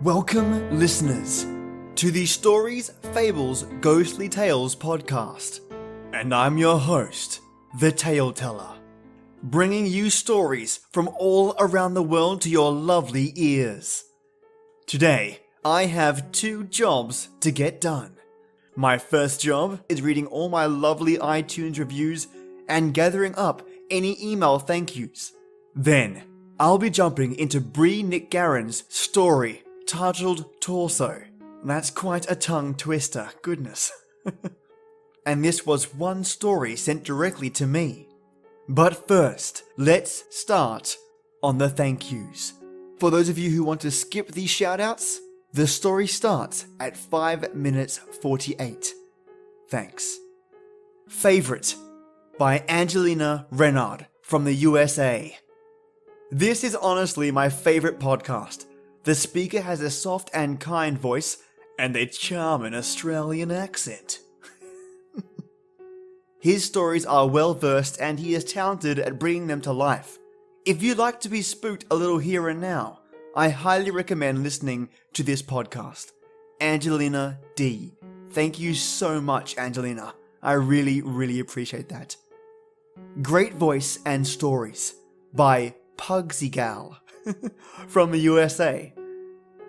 Welcome, listeners, to the Stories, Fables, Ghostly Tales podcast. And I'm your host, the Tale Teller, bringing you stories from all around the world to your lovely ears. Today, I have 2 jobs to get done. My first job is reading all my lovely iTunes reviews and gathering up any email thank yous. Then, I'll be jumping into Bree NicGarran's story titled Torso. That's quite a tongue twister, goodness. And this was one story sent directly to me. But first, let's start on the thank yous. For those of you who want to skip these shoutouts, the story starts at 5 minutes 48. Thanks. Favorite by Angelina Renard from the USA. This is honestly my favorite podcast. The speaker has a soft and kind voice and a charming Australian accent. His stories are well versed and he is talented at bringing them to life. If you'd like to be spooked a little here and now, I highly recommend listening to this podcast. Angelina D. Thank you so much, Angelina. I really appreciate that. Great Voice and Stories by Pugsy Gal from the USA.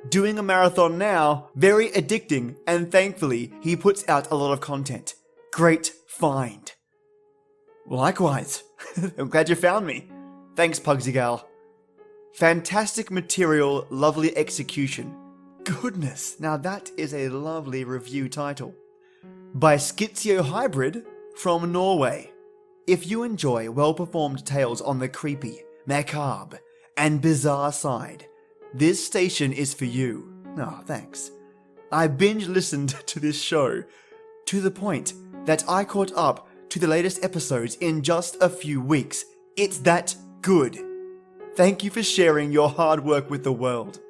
Doing a marathon now, very addicting, and thankfully he puts out a lot of content. Great find. Likewise. I'm glad you found me. Thanks, Pugsy Gal. Fantastic material, lovely execution. Goodness, now that is a lovely review title. By Schizio Hybrid from Norway. If you enjoy well-performed tales on the creepy, macabre, and bizarre side, this station is for you. Oh, thanks. I binge-listened to this show to the point that I caught up to the latest episodes in just a few weeks. It's that good. Thank you for sharing your hard work with the world.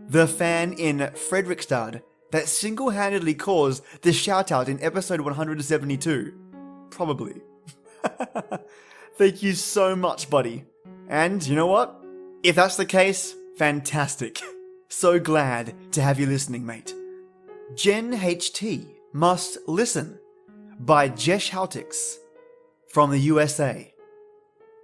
The fan in Fredrikstad that single-handedly caused the shout-out in episode 172. Probably. Thank you so much, buddy. And you know what? If that's the case, fantastic. So glad to have you listening, mate. Jen HT Must Listen by Jesh Haltix from the USA.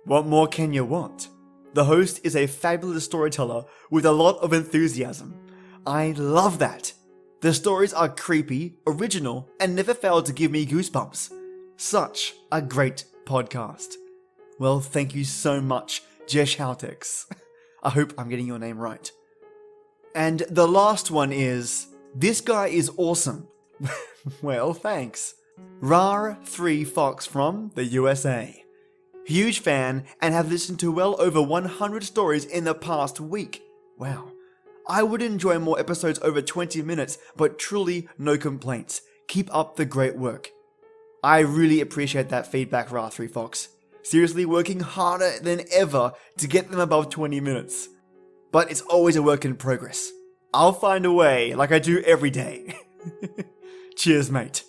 What more can you want? The host is a fabulous storyteller with a lot of enthusiasm. I love that. The stories are creepy, original, and never fail to give me goosebumps. Such a great podcast. Well, thank you so much, Jesh Haltix. I hope I'm getting your name right. And the last one is, this guy is awesome. Well, thanks. Rar3 Fox from the USA. Huge fan and have listened to well over 100 stories in the past week. Wow. I would enjoy more episodes over 20 minutes, but truly no complaints. Keep up the great work. I really appreciate that feedback, Rar3 Fox. Seriously, working harder than ever to get them above 20 minutes. But it's always a work in progress. I'll find a way, like I do every day. Cheers, mate.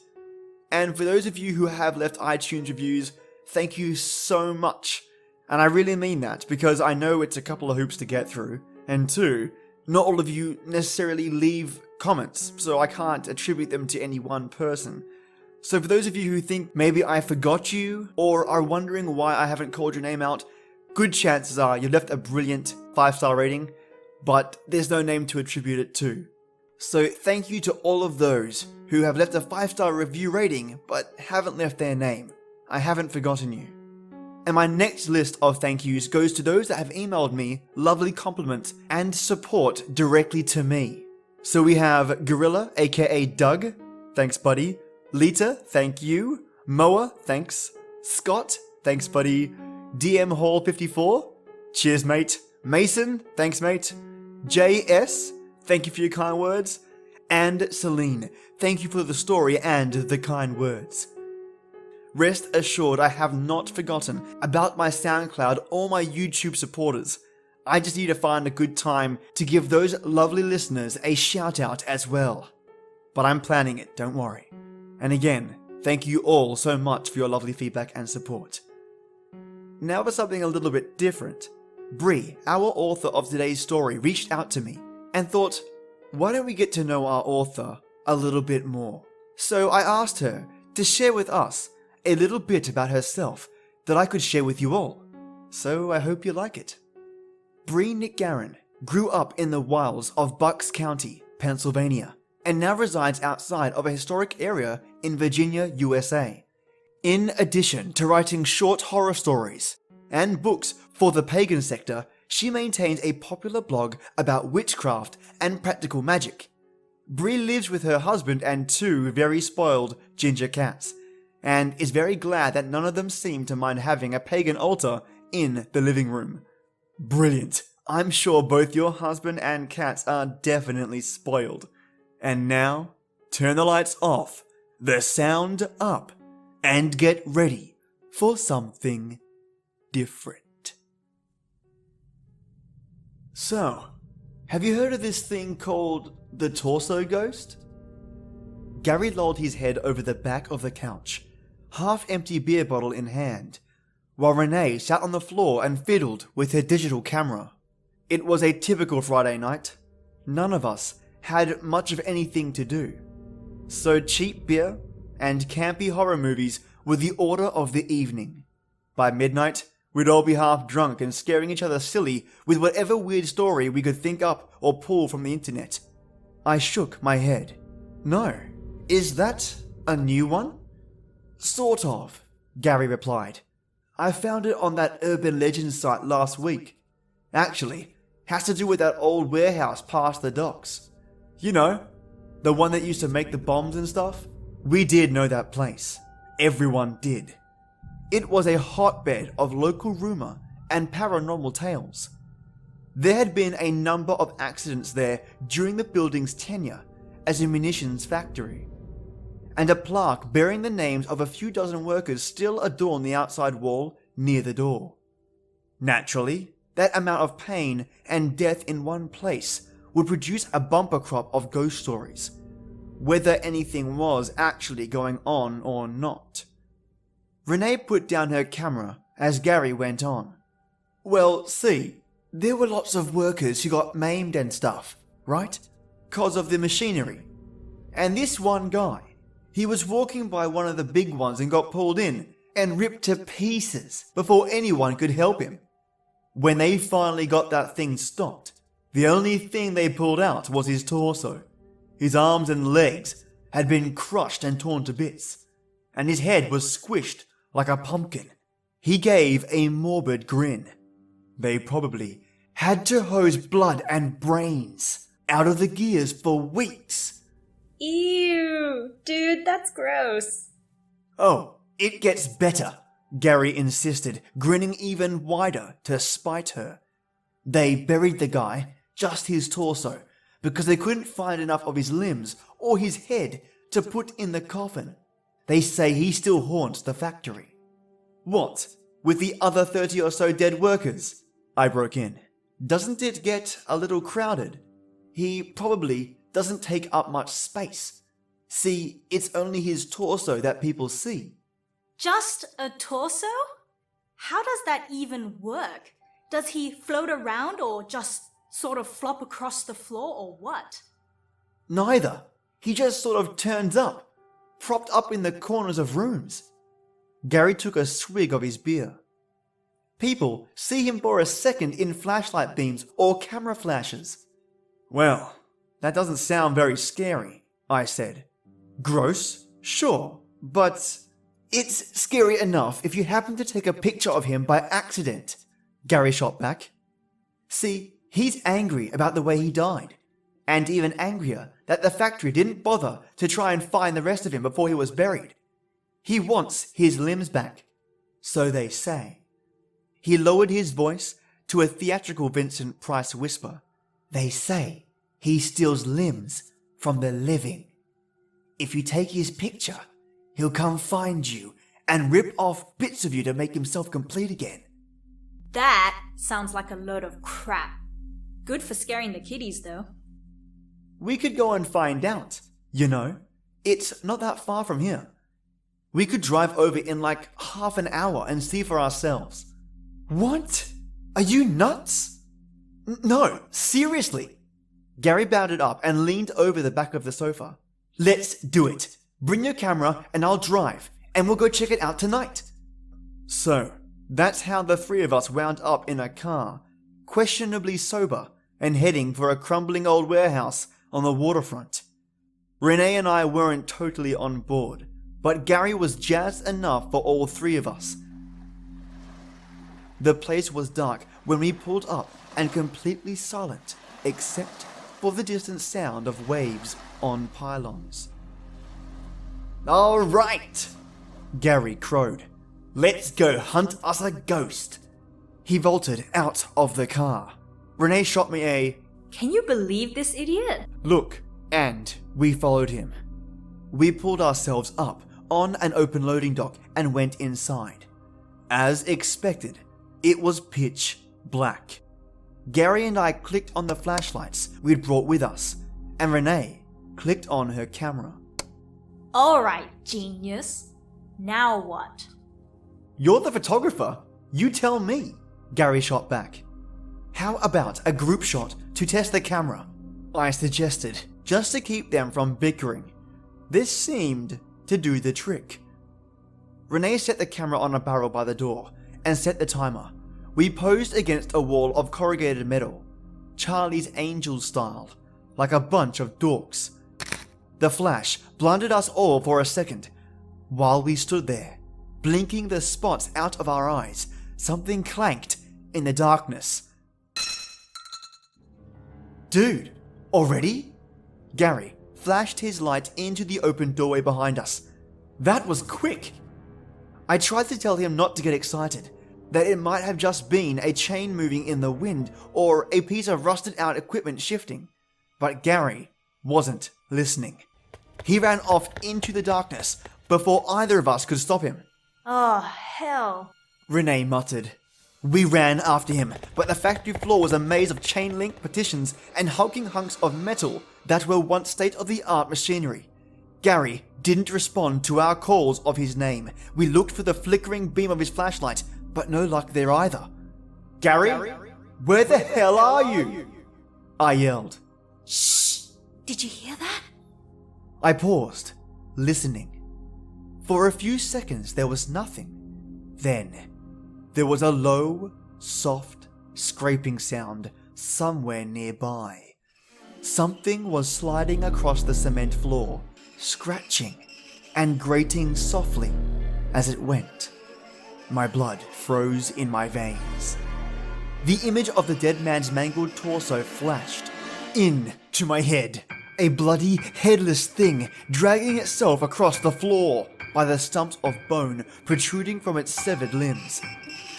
And for those of you who have left iTunes reviews, thank you so much. And I really mean that, because I know it's a couple of hoops to get through. And 2, not all of you necessarily leave comments, so I can't attribute them to any one person. So for those of you who think maybe I forgot you, or are wondering why I haven't called your name out, good chances are you left a brilliant 5-star rating, but there's no name to attribute it to. So thank you to all of those who have left a 5-star review rating, but haven't left their name. I haven't forgotten you. And my next list of thank yous goes to those that have emailed me lovely compliments and support directly to me. So we have Gorilla, aka Doug, thanks buddy. Lita, thank you. Moa, thanks. Scott, thanks buddy. DM Hall 54, cheers mate. Mason, thanks mate. JS, thank you for your kind words. And Celine, thank you for the story and the kind words. Rest assured I have not forgotten about my SoundCloud or my YouTube supporters. I just need to find a good time to give those lovely listeners a shout out as well. But I'm planning it, don't worry. And again, thank you all so much for your lovely feedback and support. Now for something a little bit different. Bree, our author of today's story, reached out to me and thought, why don't we get to know our author a little bit more? So I asked her to share with us a little bit about herself that I could share with you all. So I hope you like it. Bree NicGarran grew up in the wilds of Bucks County, Pennsylvania, and now resides outside of a historic area in Virginia, USA. In addition to writing short horror stories and books for the pagan sector, she maintains a popular blog about witchcraft and practical magic. Bree lives with her husband and 2 very spoiled ginger cats, and is very glad that none of them seem to mind having a pagan altar in the living room. Brilliant. I'm sure both your husband and cats are definitely spoiled. And now, turn the lights off, the sound up, and get ready for something different. So, have you heard of this thing called the torso ghost? Gary lolled his head over the back of the couch, half-empty beer bottle in hand, while Renee sat on the floor and fiddled with her digital camera. It was a typical Friday night. None of us had much of anything to do. So cheap beer and campy horror movies were the order of the evening. By midnight, we'd all be half drunk and scaring each other silly with whatever weird story we could think up or pull from the internet. I shook my head. No. Is that a new one? Sort of, Gary replied. I found it on that urban legends site last week. Actually, has to do with that old warehouse past the docks. You know, the one that used to make the bombs and stuff? We did know that place. Everyone did. It was a hotbed of local rumor and paranormal tales. There had been a number of accidents there during the building's tenure as a munitions factory, and a plaque bearing the names of a few dozen workers still adorn the outside wall near the door. Naturally, that amount of pain and death in one place would produce a bumper crop of ghost stories, whether anything was actually going on or not. Renee put down her camera as Gary went on. Well, see, there were lots of workers who got maimed and stuff, right? 'Cause of the machinery. And this one guy, he was walking by one of the big ones and got pulled in and ripped to pieces before anyone could help him. When they finally got that thing stopped, the only thing they pulled out was his torso. His arms and legs had been crushed and torn to bits, and his head was squished like a pumpkin. He gave a morbid grin. They probably had to hose blood and brains out of the gears for weeks. Ew, dude, that's gross. Oh, it gets better, Gary insisted, grinning even wider to spite her. They buried the guy, just his torso, because they couldn't find enough of his limbs or his head to put in the coffin. They say he still haunts the factory. What, with the other 30 or so dead workers? I broke in. Doesn't it get a little crowded? He probably doesn't take up much space. See, it's only his torso that people see. Just a torso? How does that even work? Does he float around or just sort of flop across the floor or what? Neither. He just sort of turns up, propped up in the corners of rooms. Gary took a swig of his beer. People see him for a second in flashlight beams or camera flashes. Well, that doesn't sound very scary, I said. Gross, sure, but it's scary enough if you happen to take a picture of him by accident, Gary shot back. See, he's angry about the way he died, and even angrier that the factory didn't bother to try and find the rest of him before he was buried. He wants his limbs back, so they say. He lowered his voice to a theatrical Vincent Price whisper. They say he steals limbs from the living. If you take his picture, he'll come find you and rip off bits of you to make himself complete again. That sounds like a load of crap. Good for scaring the kiddies, though. We could go and find out, you know. It's not that far from here. We could drive over in like half an hour and see for ourselves. What? Are you nuts? No, seriously. Gary bounded up and leaned over the back of the sofa. "Let's do it. Bring your camera and I'll drive, and we'll go check it out tonight." So, that's how the three of us wound up in a car, questionably sober, and heading for a crumbling old warehouse on the waterfront. Renee and I weren't totally on board, but Gary was jazzed enough for all three of us. The place was dark when we pulled up and completely silent, except for the distant sound of waves on pylons. "All right," Gary crowed. "Let's go hunt us a ghost." He vaulted out of the car. Renee shot me a Can you believe this idiot? look, and we followed him. We pulled ourselves up on an open loading dock and went inside. As expected, it was pitch black. Gary and I clicked on the flashlights we'd brought with us, and Renee clicked on her camera. Alright, genius. Now what? "You're the photographer. You tell me," Gary shot back. "How about a group shot to test the camera?" I suggested, just to keep them from bickering. This seemed to do the trick. Renee set the camera on a barrel by the door and set the timer. We posed against a wall of corrugated metal, Charlie's Angels style, like a bunch of dorks. The flash blinded us all for a second. While we stood there, blinking the spots out of our eyes, something clanked in the darkness. "Dude, already?" Gary flashed his light into the open doorway behind us. "That was quick." I tried to tell him not to get excited, that it might have just been a chain moving in the wind or a piece of rusted out equipment shifting, but Gary wasn't listening. He ran off into the darkness before either of us could stop him. Oh, hell. Renee muttered. We ran after him, but the factory floor was a maze of chain link partitions and hulking hunks of metal that were once state-of-the-art machinery. Gary didn't respond to our calls of his name. We looked for the flickering beam of his flashlight, but no luck there either. Gary? Where the hell are you? I yelled. Shh! Did you hear that? I paused, listening. For a few seconds there was nothing. Then, there was a low, soft, scraping sound somewhere nearby. Something was sliding across the cement floor, scratching and grating softly as it went. My blood froze in my veins. The image of the dead man's mangled torso flashed into my head. A bloody, headless thing dragging itself across the floor by the stumps of bone protruding from its severed limbs.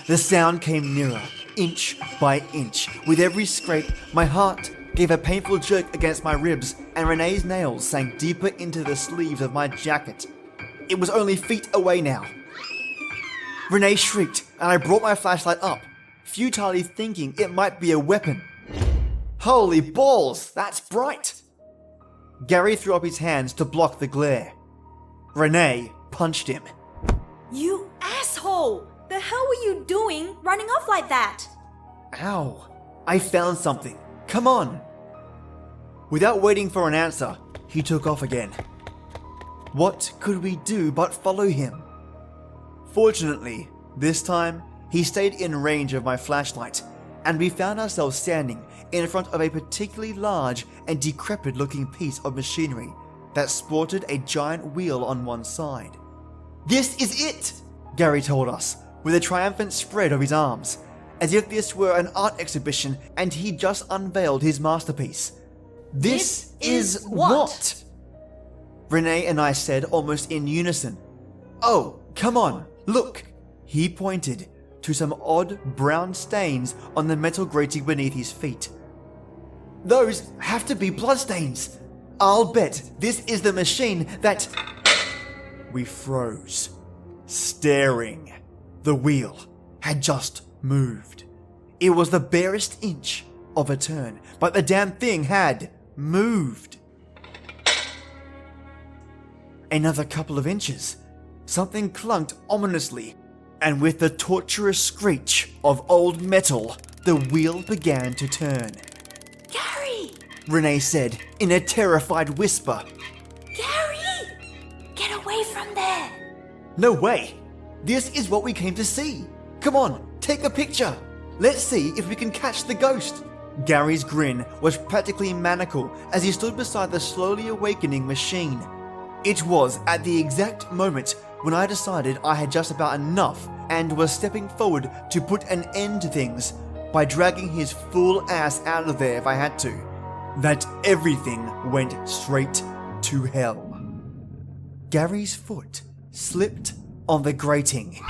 The sound came nearer, inch by inch. With every scrape, my heart gave a painful jerk against my ribs, and Renee's nails sank deeper into the sleeves of my jacket. It was only feet away now. Renee shrieked, and I brought my flashlight up, futilely thinking it might be a weapon. Holy balls, that's bright! Gary threw up his hands to block the glare. Renee punched him. You asshole! The hell were you doing running off like that? Ow, I found something. Come on. Without waiting for an answer, he took off again. What could we do but follow him? Fortunately, this time, he stayed in range of my flashlight, and we found ourselves standing in front of a particularly large and decrepit-looking piece of machinery that sported a giant wheel on one side. This is it, Gary told us, with a triumphant spread of his arms, as if this were an art exhibition and he'd just unveiled his masterpiece. This is what? Renee and I said almost in unison. Oh, come on, look. He pointed to some odd brown stains on the metal grating beneath his feet. Those have to be bloodstains. I'll bet this is the machine that... We froze, staring. The wheel had just moved. It was the barest inch of a turn, but the damn thing had moved. Another couple of inches. Something clunked ominously, and with the torturous screech of old metal, the wheel began to turn. Gary! Renee said in a terrified whisper. Gary! Get away from there! No way! This is what we came to see! Come on, take a picture! Let's see if we can catch the ghost! Gary's grin was practically maniacal as he stood beside the slowly awakening machine. It was at the exact moment when I decided I had just about enough and was stepping forward to put an end to things by dragging his fool ass out of there if I had to, that everything went straight to hell. Gary's foot slipped on the grating.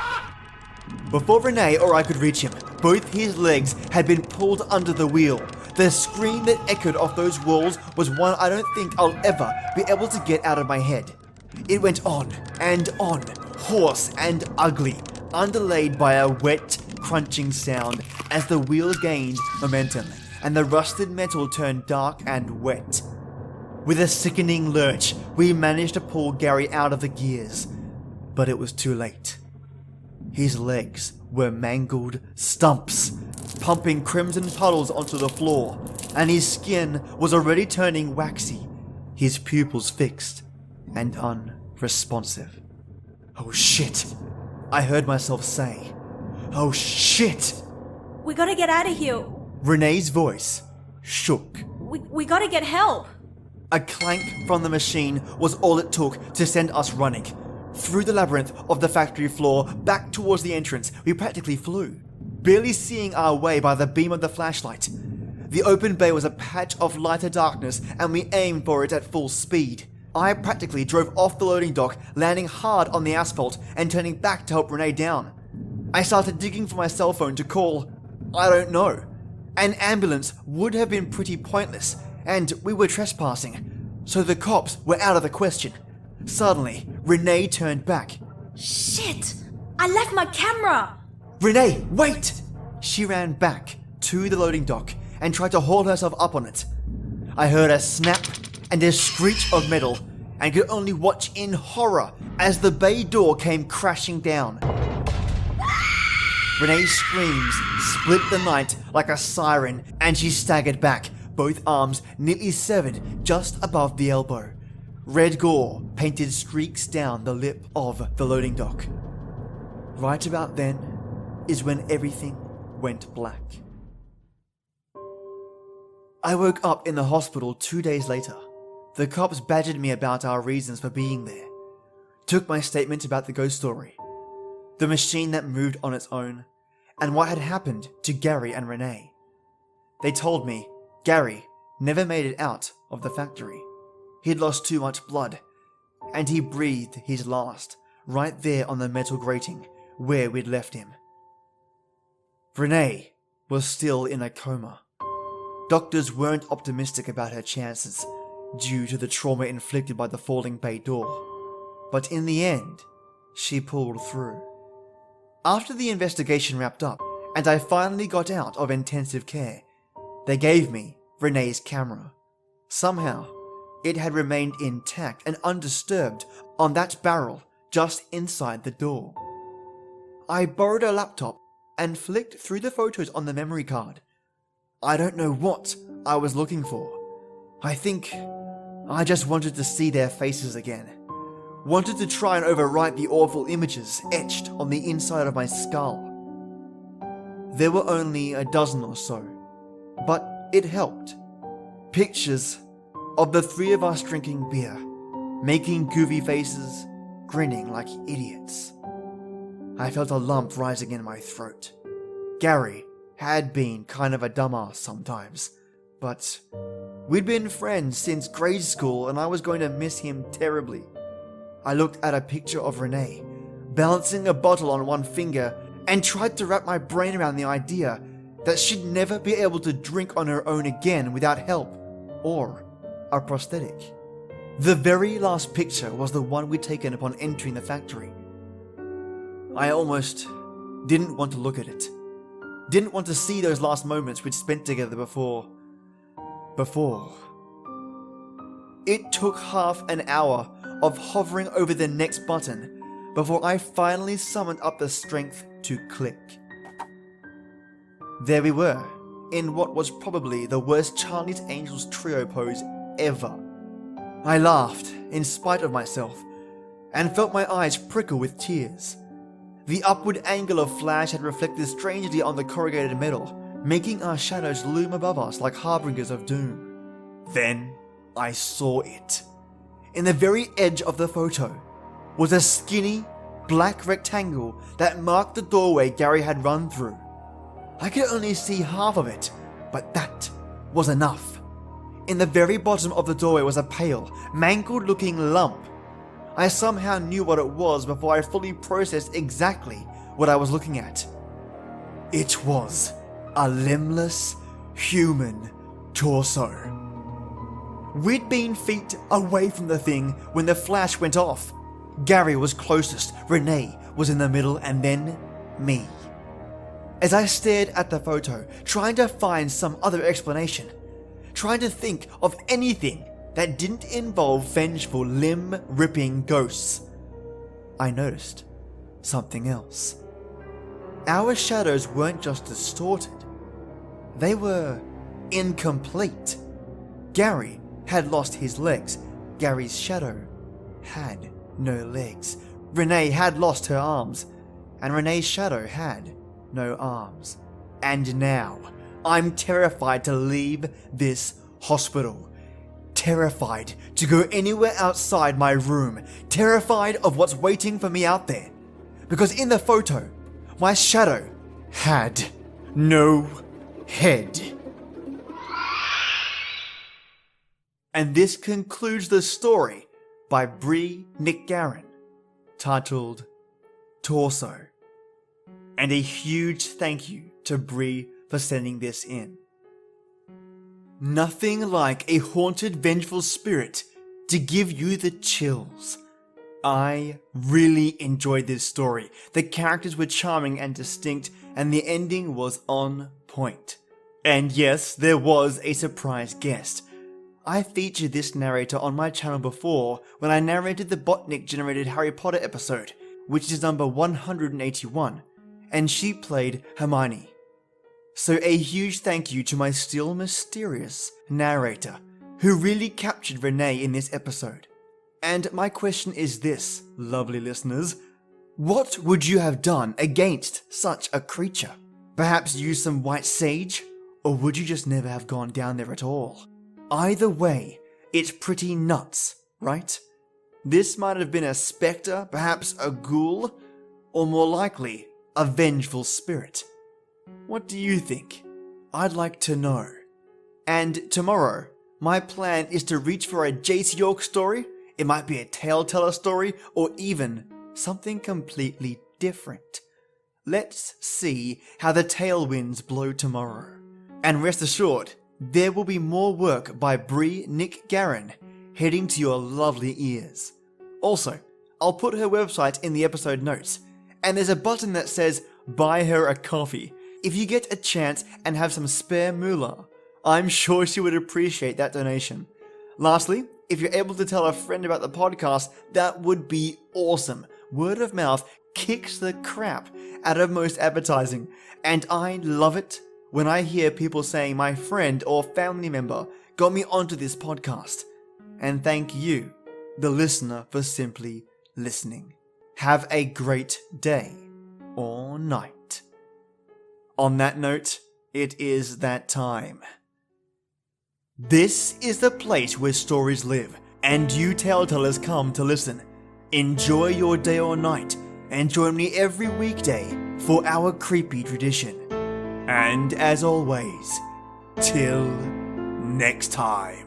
Before Renee or I could reach him, both his legs had been pulled under the wheel. The scream that echoed off those walls was one I don't think I'll ever be able to get out of my head. It went on, hoarse and ugly, underlaid by a wet, crunching sound as the wheel gained momentum and the rusted metal turned dark and wet. With a sickening lurch, we managed to pull Gary out of the gears, but it was too late. His legs were mangled stumps, pumping crimson puddles onto the floor, and his skin was already turning waxy, his pupils fixed and unresponsive. Oh shit, I heard myself say. Oh shit! We gotta get out of here. Renee's voice shook. We gotta get help. A clank from the machine was all it took to send us running. Through the labyrinth of the factory floor, back towards the entrance, we practically flew, barely seeing our way by the beam of the flashlight. The open bay was a patch of lighter darkness, and we aimed for it at full speed. I practically drove off the loading dock, landing hard on the asphalt and turning back to help Renee down. I started digging for my cell phone to call, I don't know. An ambulance would have been pretty pointless, and we were trespassing, so the cops were out of the question. Suddenly, Renee turned back. Shit! I left my camera! Renee, wait! She ran back to the loading dock and tried to haul herself up on it. I heard a snap and a screech of metal and could only watch in horror as the bay door came crashing down. Renee's screams split the night like a siren and she staggered back, both arms neatly severed just above the elbow. Red gore painted streaks down the lip of the loading dock. Right about then is when everything went black. I woke up in the hospital 2 days later. The cops badgered me about our reasons for being there. Took my statement about the ghost story, the machine that moved on its own, and what had happened to Gary and Renee. They told me Gary never made it out of the factory. He'd lost too much blood, and he breathed his last right there on the metal grating where we'd left him. Renee was still in a coma. Doctors weren't optimistic about her chances due to the trauma inflicted by the falling bay door, but in the end, she pulled through. After the investigation wrapped up and I finally got out of intensive care, they gave me Renee's camera. Somehow, it had remained intact and undisturbed on that barrel just inside the door. I borrowed a laptop and flicked through the photos on the memory card. I don't know what I was looking for. I think I just wanted to see their faces again. Wanted to try and overwrite the awful images etched on the inside of my skull. There were only a dozen or so, but it helped. Pictures of the three of us drinking beer, making goofy faces, grinning like idiots. I felt a lump rising in my throat. Gary had been kind of a dumbass sometimes, but we'd been friends since grade school and I was going to miss him terribly. I looked at a picture of Renee, balancing a bottle on one finger, and tried to wrap my brain around the idea that she'd never be able to drink on her own again without help or a prosthetic. The very last picture was the one we'd taken upon entering the factory. I almost didn't want to look at it. Didn't want to see those last moments we'd spent together before. It took half an hour of hovering over the next button before I finally summoned up the strength to click. There we were, in what was probably the worst Charlie's Angels trio pose ever. I laughed in spite of myself and felt my eyes prickle with tears. The upward angle of flash had reflected strangely on the corrugated metal, making our shadows loom above us like harbingers of doom. Then I saw it. In the very edge of the photo was a skinny, black rectangle that marked the doorway Gary had run through. I could only see half of it, but that was enough. In the very bottom of the doorway was a pale, mangled-looking lump. I somehow knew what it was before I fully processed exactly what I was looking at. It was a limbless, human torso. We'd been feet away from the thing when the flash went off. Gary was closest, Renee was in the middle, and then me. As I stared at the photo, trying to find some other explanation, trying to think of anything that didn't involve vengeful, limb-ripping ghosts, I noticed something else. Our shadows weren't just distorted, they were incomplete. Gary had lost his legs. Gary's shadow had no legs. Renee had lost her arms, and Renee's shadow had no arms. And now, I'm terrified to leave this hospital. Terrified to go anywhere outside my room. Terrified of what's waiting for me out there. Because in the photo, my shadow had no head. And this concludes the story by Bree NicGarran, titled Torso. And a huge thank you to Bree for sending this in. Nothing like a haunted, vengeful spirit to give you the chills. I really enjoyed this story. The characters were charming and distinct, and the ending was on point. And yes, there was a surprise guest. I featured this narrator on my channel before when I narrated the Botnik-generated Harry Potter episode, which is number 181, and she played Hermione. So a huge thank you to my still mysterious narrator, who really captured Renee in this episode. And my question is this, lovely listeners: what would you have done against such a creature? Perhaps use some white sage? Or would you just never have gone down there at all? Either way, it's pretty nuts, right? This might have been a spectre, perhaps a ghoul, or more likely, a vengeful spirit. What do you think? I'd like to know. And tomorrow, my plan is to reach for a Jace York story. It might be a Tale-Teller story, or even something completely different. Let's see how the tailwinds blow tomorrow. And rest assured, there will be more work by Bree NicGarran heading to your lovely ears. Also, I'll put her website in the episode notes, and there's a button that says buy her a coffee. If you get a chance and have some spare moolah, I'm sure she would appreciate that donation. Lastly, if you're able to tell a friend about the podcast, that would be awesome. Word of mouth kicks the crap out of most advertising, and I love it when I hear people saying my friend or family member got me onto this podcast. And thank you, the listener, for simply listening. Have a great day or night. On that note, it is that time. This is the place where stories live, and you tale-tellers come to listen. Enjoy your day or night, and join me every weekday for our creepy tradition. And as always, till next time.